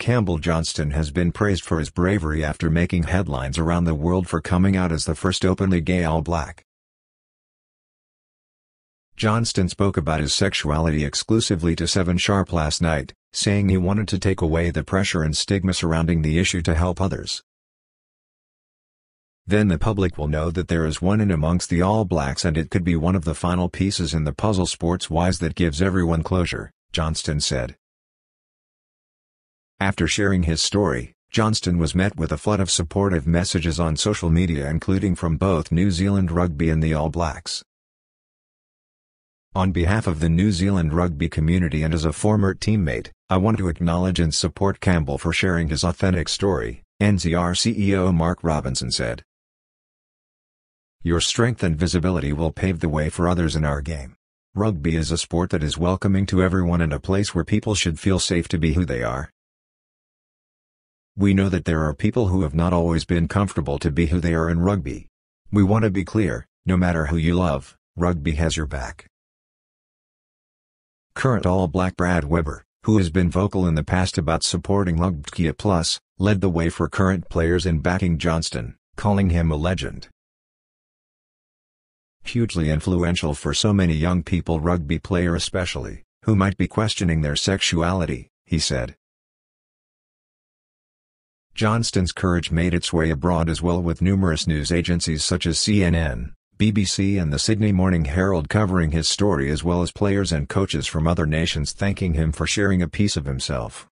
Campbell Johnstone has been praised for his bravery after making headlines around the world for coming out as the first openly gay All Black. Johnstone spoke about his sexuality exclusively to 7 Sharp last night, saying he wanted to take away the pressure and stigma surrounding the issue to help others. Then the public will know that there is one in amongst the All Blacks, and it could be one of the final pieces in the puzzle sports-wise that gives everyone closure, Johnstone said. After sharing his story, Johnstone was met with a flood of supportive messages on social media, including from both New Zealand Rugby and the All Blacks. On behalf of the New Zealand Rugby community and as a former teammate, I want to acknowledge and support Campbell for sharing his authentic story, NZR CEO Mark Robinson said. Your strength and visibility will pave the way for others in our game. Rugby is a sport that is welcoming to everyone and a place where people should feel safe to be who they are. We know that there are people who have not always been comfortable to be who they are in rugby. We want to be clear, no matter who you love, rugby has your back. Current All Black Brad Weber, who has been vocal in the past about supporting LGBTQ+, led the way for current players in backing Johnstone, calling him a legend. Hugely influential for so many young people, rugby player especially, who might be questioning their sexuality, he said. Johnstone's courage made its way abroad as well, with numerous news agencies such as CNN, BBC and the Sydney Morning Herald covering his story, as well as players and coaches from other nations thanking him for sharing a piece of himself.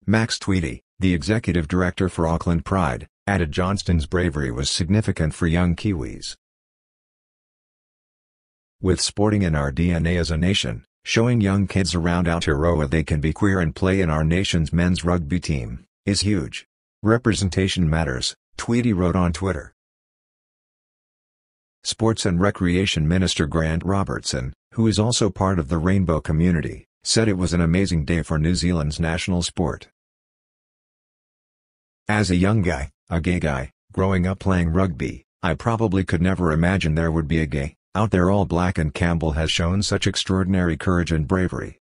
Max Tweedy, the executive director for Auckland Pride, added Johnstone's bravery was significant for young Kiwis. With sporting in our DNA as a nation, showing young kids around Aotearoa they can be queer and play in our nation's men's rugby team, is huge. Representation matters, Tweedy wrote on Twitter. Sports and Recreation Minister Grant Robertson, who is also part of the Rainbow community, said it was an amazing day for New Zealand's national sport. As a young guy, a gay guy, growing up playing rugby, I probably could never imagine there would be a gay out there All Black, and Campbell has shown such extraordinary courage and bravery.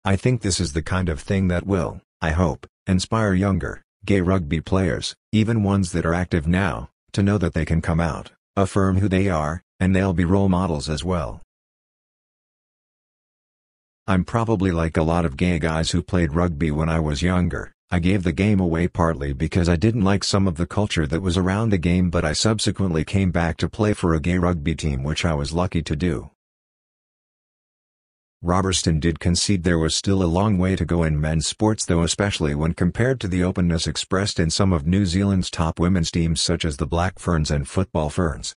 I think this is the kind of thing that will, I hope, inspire younger, gay rugby players, even ones that are active now, to know that they can come out, affirm who they are, and they'll be role models as well. I'm probably like a lot of gay guys who played rugby when I was younger. I gave the game away partly because I didn't like some of the culture that was around the game, but I subsequently came back to play for a gay rugby team, which I was lucky to do. Robertson did concede there was still a long way to go in men's sports though, especially when compared to the openness expressed in some of New Zealand's top women's teams such as the Black Ferns and Football Ferns.